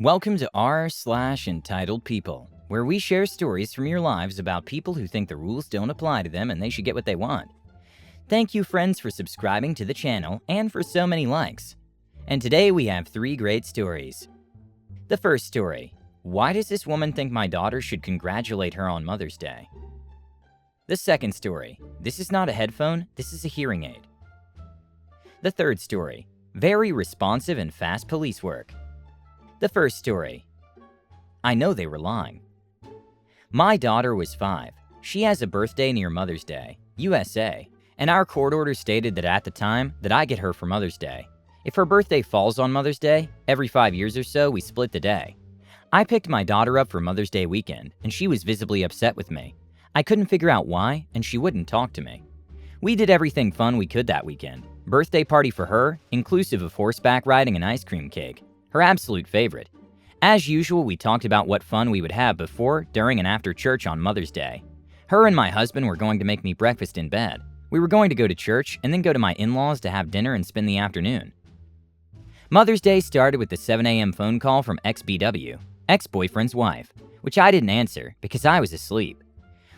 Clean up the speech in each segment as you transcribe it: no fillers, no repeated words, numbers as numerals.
Welcome to r/entitled people, where we share stories from your lives about people who think the rules don't apply to them and they should get what they want. Thank you, friends, for subscribing to the channel and for so many likes. And today we have 3 great stories. The first story: why does this woman think my daughter should congratulate her on Mother's Day? The second story: this is not a headphone, this is a hearing aid. The third story: very responsive and fast police work. The first story: I know they were lying. My daughter was 5. She has a birthday near Mother's Day, USA, and our court order stated that at the time that I get her for Mother's Day. If her birthday falls on Mother's Day, every 5 years or so, we split the day. I picked my daughter up for Mother's Day weekend, and she was visibly upset with me. I couldn't figure out why, and she wouldn't talk to me. We did everything fun we could that weekend. Birthday party for her, inclusive of horseback riding and ice cream cake, her absolute favorite. As usual, we talked about what fun we would have before, during, and after church on Mother's Day. Her and my husband were going to make me breakfast in bed. We were going to go to church and then go to my in-laws to have dinner and spend the afternoon. Mother's Day started with the 7 a.m. phone call from XBW, ex-boyfriend's wife, which I didn't answer because I was asleep.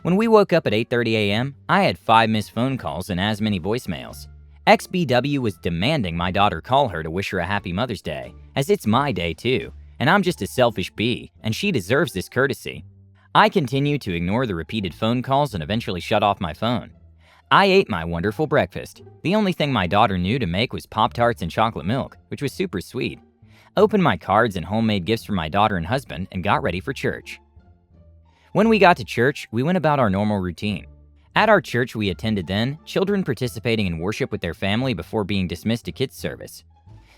When we woke up at 8:30 a.m., I had 5 missed phone calls and as many voicemails. XBW was demanding my daughter call her to wish her a happy Mother's Day, as it's my day too, and I'm just a selfish bee, and she deserves this courtesy. I continued to ignore the repeated phone calls and eventually shut off my phone. I ate my wonderful breakfast. The only thing my daughter knew to make was Pop-Tarts and chocolate milk, which was super sweet. Opened my cards and homemade gifts for my daughter and husband and got ready for church. When we got to church, we went about our normal routine. At our church we attended then, children participating in worship with their family before being dismissed to kids' service.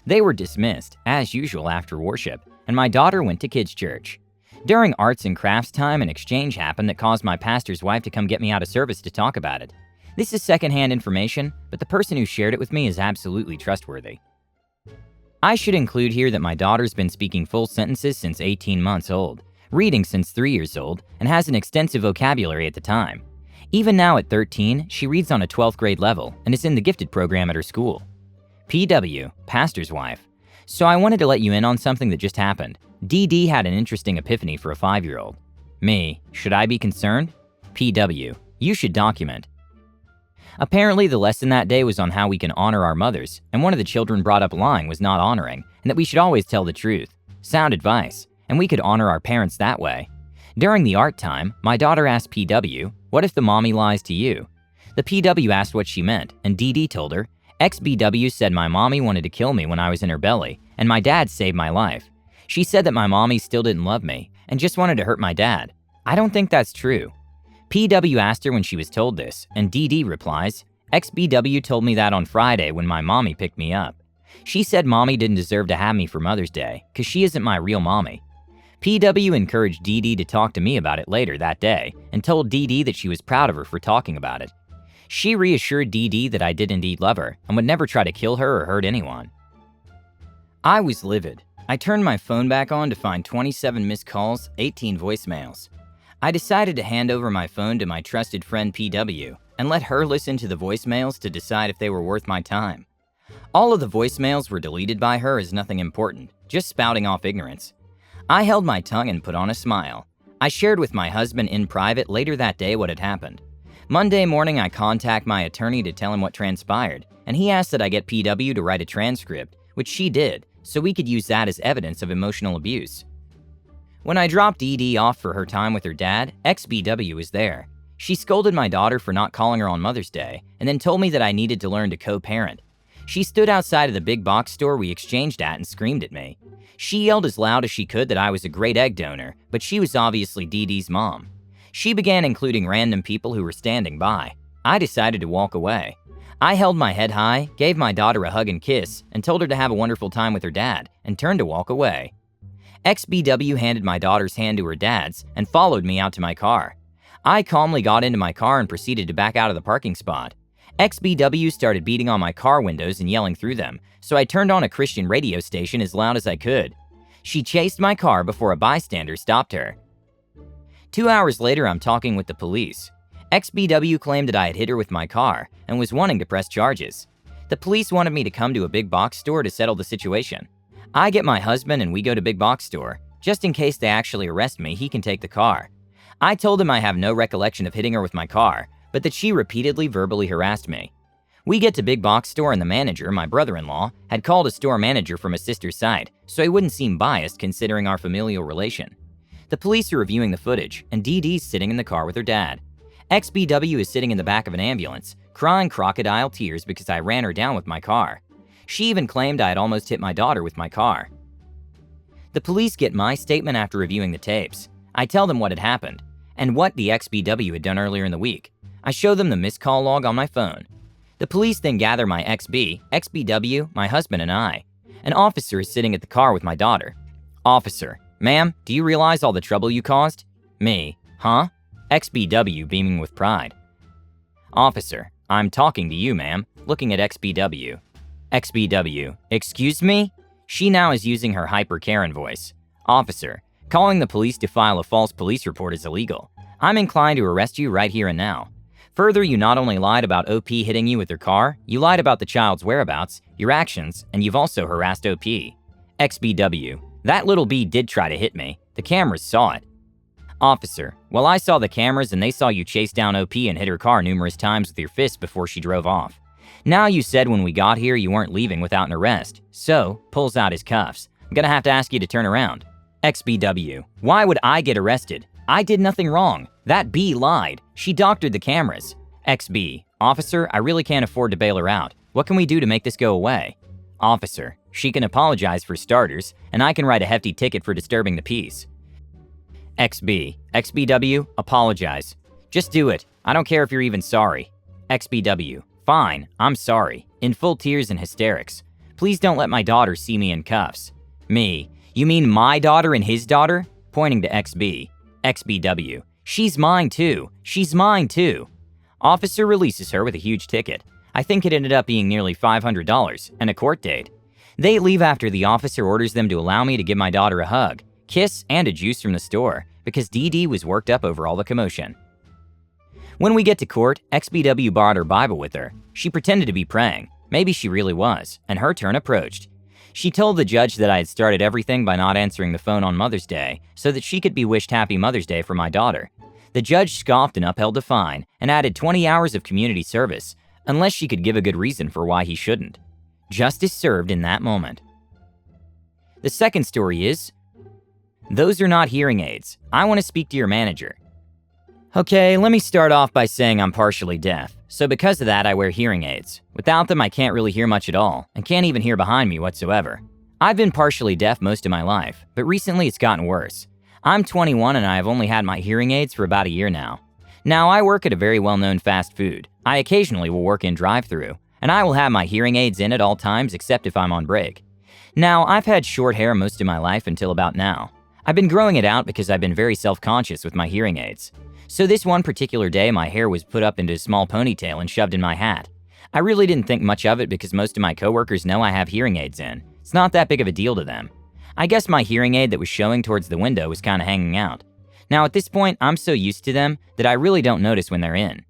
They were dismissed, as usual, after worship, and my daughter went to kids' church. During arts and crafts time, an exchange happened that caused my pastor's wife to come get me out of service to talk about it. This is secondhand information, but the person who shared it with me is absolutely trustworthy. I should include here that my daughter's been speaking full sentences since 18 months old, reading since 3 years old, and has an extensive vocabulary at the time. Even now at 13, she reads on a 12th grade level and is in the gifted program at her school. PW, pastor's wife. So I wanted to let you in on something that just happened. DD had an interesting epiphany for a 5-year-old. Me, should I be concerned? PW, you should document. Apparently the lesson that day was on how we can honor our mothers, and one of the children brought up lying was not honoring, and that we should always tell the truth. Sound advice, and we could honor our parents that way. During the art time, my daughter asked PW, what if the mommy lies to you? The PW asked what she meant, and DD told her, XBW said my mommy wanted to kill me when I was in her belly, and my dad saved my life. She said that my mommy still didn't love me, and just wanted to hurt my dad. I don't think that's true. PW asked her when she was told this, and DD replies, XBW told me that on Friday when my mommy picked me up. She said mommy didn't deserve to have me for Mother's Day, cause she isn't my real mommy. PW encouraged DD to talk to me about it later that day, and told DD that she was proud of her for talking about it. She reassured DD that I did indeed love her, and would never try to kill her or hurt anyone. I was livid. I turned my phone back on to find 27 missed calls, 18 voicemails. I decided to hand over my phone to my trusted friend PW and let her listen to the voicemails to decide if they were worth my time. All of the voicemails were deleted by her as nothing important, just spouting off ignorance. I held my tongue and put on a smile. I shared with my husband in private later that day what had happened. Monday morning I contact my attorney to tell him what transpired, and he asked that I get PW to write a transcript, which she did, so we could use that as evidence of emotional abuse. When I dropped DD off for her time with her dad, XBW was there. She scolded my daughter for not calling her on Mother's Day, and then told me that I needed to learn to co-parent. She stood outside of the big box store we exchanged at and screamed at me. She yelled as loud as she could that I was a great egg donor, but she was obviously DD's mom. She began including random people who were standing by. I decided to walk away. I held my head high, gave my daughter a hug and kiss, and told her to have a wonderful time with her dad, and turned to walk away. XBW handed my daughter's hand to her dad's and followed me out to my car. I calmly got into my car and proceeded to back out of the parking spot. XBW started beating on my car windows and yelling through them, so I turned on a Christian radio station as loud as I could. She chased my car before a bystander stopped her. 2 hours later, I'm talking with the police. XBW claimed that I had hit her with my car and was wanting to press charges. The police wanted me to come to a big box store to settle the situation. I get my husband and we go to big box store. Just in case they actually arrest me, he can take the car. I told him I have no recollection of hitting her with my car, but that she repeatedly verbally harassed me. We get to big box store and the manager, my brother-in-law, had called a store manager from his sister's side, so he wouldn't seem biased considering our familial relation. The police are reviewing the footage, and Dee Dee's sitting in the car with her dad. XBW is sitting in the back of an ambulance, crying crocodile tears because I ran her down with my car. She even claimed I had almost hit my daughter with my car. The police get my statement after reviewing the tapes. I tell them what had happened, and what the XBW had done earlier in the week. I show them the missed call log on my phone. The police then gather my XBW, my husband, and I. An officer is sitting at the car with my daughter. Officer: Ma'am, do you realize all the trouble you caused? Me: Huh? XBW beaming with pride. Officer: I'm talking to you, ma'am, looking at XBW. XBW: Excuse me? She now is using her hyper Karen voice. Officer: Calling the police to file a false police report is illegal. I'm inclined to arrest you right here and now. Further, you not only lied about OP hitting you with her car, you lied about the child's whereabouts, your actions, and you've also harassed OP. XBW: That little bee did try to hit me. The cameras saw it. Officer: Well, I saw the cameras and they saw you chase down OP and hit her car numerous times with your fist before she drove off. Now you said when we got here you weren't leaving without an arrest. So, pulls out his cuffs. I'm gonna have to ask you to turn around. XBW: Why would I get arrested? I did nothing wrong. That bee lied. She doctored the cameras. XB: Officer, I really can't afford to bail her out. What can we do to make this go away? Officer: She can apologize for starters, and I can write a hefty ticket for disturbing the peace. XBW, apologize. Just do it. I don't care if you're even sorry. XBW: Fine, I'm sorry. In full tears and hysterics. Please don't let my daughter see me in cuffs. Me: You mean my daughter and his daughter? Pointing to XB. XBW: She's mine too. She's mine too. Officer releases her with a huge ticket. I think it ended up being nearly $500 and a court date. They leave after the officer orders them to allow me to give my daughter a hug, kiss, and a juice from the store because Dee Dee was worked up over all the commotion. When we get to court, XBW brought her Bible with her. She pretended to be praying. Maybe she really was, and her turn approached. She told the judge that I had started everything by not answering the phone on Mother's Day so that she could be wished Happy Mother's Day for my daughter. The judge scoffed and upheld the fine and added 20 hours of community service, unless she could give a good reason for why he shouldn't. Justice served in that moment. The second story is, those are not hearing aids. I want to speak to your manager. Okay, let me start off by saying I'm partially deaf, so because of that I wear hearing aids. Without them I can't really hear much at all, and can't even hear behind me whatsoever. I've been partially deaf most of my life, but recently it's gotten worse. I'm 21 and I have only had my hearing aids for about a year now. Now I work at a very well-known fast food. I occasionally will work in drive-thru, and I will have my hearing aids in at all times except if I'm on break. Now, I've had short hair most of my life until about now. I've been growing it out because I've been very self-conscious with my hearing aids. So this one particular day, my hair was put up into a small ponytail and shoved in my hat. I really didn't think much of it because most of my coworkers know I have hearing aids in. It's not that big of a deal to them. I guess my hearing aid that was showing towards the window was kind of hanging out. Now at this point, I'm so used to them that I really don't notice when they're in.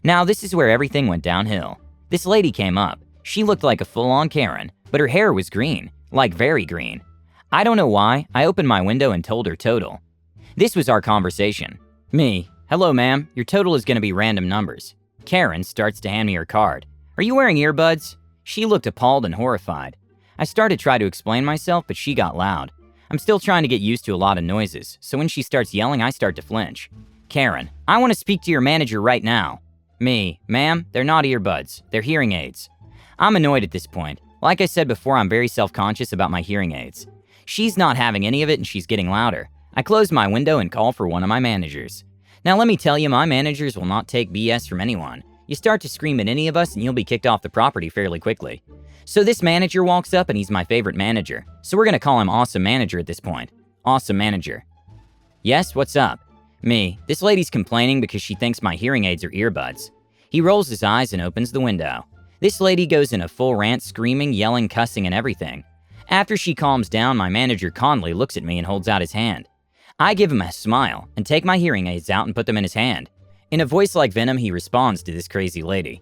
Now this is where everything went downhill. This lady came up. She looked like a full-on Karen, but her hair was green, like very green. I don't know why, I opened my window and told her total. This was our conversation. Me: Hello ma'am, your total is gonna be random numbers. Karen starts to hand me her card. Are you wearing earbuds? She looked appalled and horrified. I started to try to explain myself, but she got loud. I'm still trying to get used to a lot of noises, so when she starts yelling, I start to flinch. Karen: I want to speak to your manager right now. Me: Ma'am, they're not earbuds, they're hearing aids. I'm annoyed at this point. Like I said before, I'm very self-conscious about my hearing aids. She's not having any of it and she's getting louder. I close my window and call for one of my managers. Now let me tell you, my managers will not take BS from anyone. You start to scream at any of us and you'll be kicked off the property fairly quickly. So this manager walks up and he's my favorite manager. So we're gonna call him Awesome Manager at this point. Awesome Manager. Yes, what's up? Me: This lady's complaining because she thinks my hearing aids are earbuds. He rolls his eyes and opens the window. This lady goes in a full rant, screaming, yelling, cussing, and everything. After she calms down, my manager calmly looks at me and holds out his hand. I give him a smile and take my hearing aids out and put them in his hand. In a voice like venom, he responds to this crazy lady.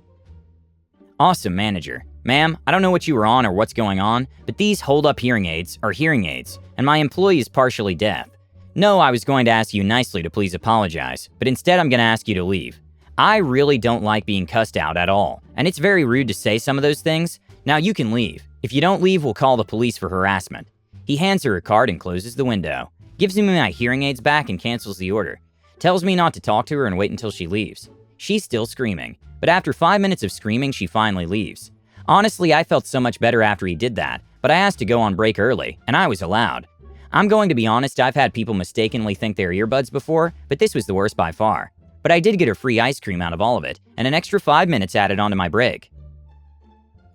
Awesome manager. Ma'am, I don't know what you were on or what's going on, but these hold-up hearing aids are hearing aids, and my employee is partially deaf. No, I was going to ask you nicely to please apologize, but instead I'm going to ask you to leave. I really don't like being cussed out at all, and it's very rude to say some of those things. Now you can leave. If you don't leave, we'll call the police for harassment. He hands her a card and closes the window, gives me my hearing aids back and cancels the order. Tells me not to talk to her and wait until she leaves. She's still screaming, but after 5 minutes of screaming, she finally leaves. Honestly, I felt so much better after he did that, but I asked to go on break early, and I was allowed. I'm going to be honest, I've had people mistakenly think they're earbuds before, but this was the worst by far. But I did get a free ice cream out of all of it, and an extra 5 minutes added onto my break.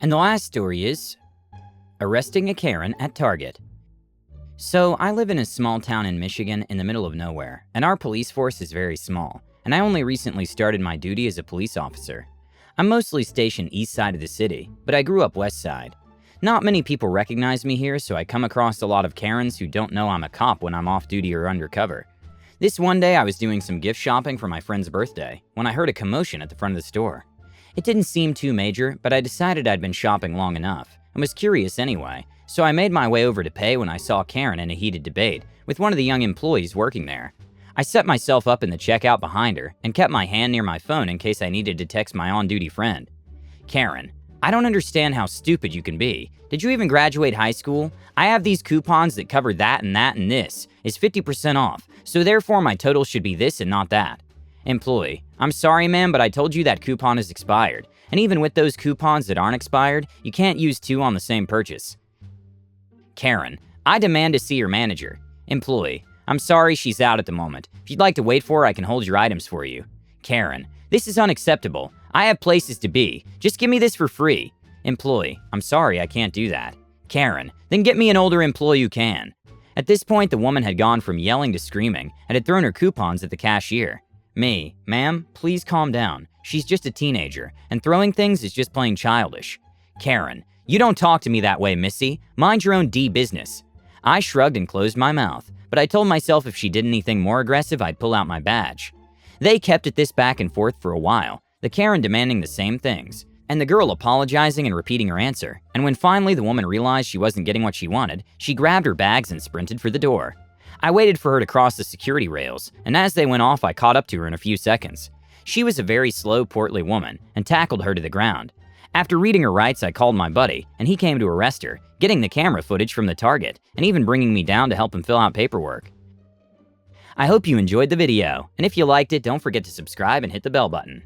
And the last story is arresting a Karen at Target. So, I live in a small town in Michigan in the middle of nowhere, and our police force is very small, and I only recently started my duty as a police officer. I'm mostly stationed east side of the city, but I grew up west side. Not many people recognize me here, so I come across a lot of Karens who don't know I'm a cop when I'm off duty or undercover. This one day I was doing some gift shopping for my friend's birthday when I heard a commotion at the front of the store. It didn't seem too major, but I decided I'd been shopping long enough and was curious anyway, so I made my way over to pay when I saw Karen in a heated debate with one of the young employees working there. I set myself up in the checkout behind her and kept my hand near my phone in case I needed to text my on-duty friend. Karen, I don't understand how stupid you can be. Did you even graduate high school? I have these coupons that cover that and this is 50% off, so therefore my total should be this and not that. Employee, I'm sorry ma'am, but I told you that coupon is expired. And even with those coupons that aren't expired, you can't use two on the same purchase. Karen, I demand to see your manager. Employee, I'm sorry, she's out at the moment. If you'd like to wait for her, I can hold your items for you. Karen, this is unacceptable. I have places to be. Just give me this for free. Employee, I'm sorry, I can't do that. Karen, then get me an older employee who can. At this point, the woman had gone from yelling to screaming and had thrown her coupons at the cashier. Me, ma'am, please calm down. She's just a teenager, and throwing things is just plain childish. Karen, you don't talk to me that way, missy. Mind your own business. I shrugged and closed my mouth, but I told myself if she did anything more aggressive, I'd pull out my badge. They kept at this back and forth for a while, the Karen demanding the same things, and the girl apologizing and repeating her answer. And when finally the woman realized she wasn't getting what she wanted, she grabbed her bags and sprinted for the door. I waited for her to cross the security rails, and as they went off, I caught up to her in a few seconds. She was a very slow, portly woman, and tackled her to the ground. After reading her rights, I called my buddy, and he came to arrest her, getting the camera footage from the target, and even bringing me down to help him fill out paperwork. I hope you enjoyed the video, and if you liked it, don't forget to subscribe and hit the bell button.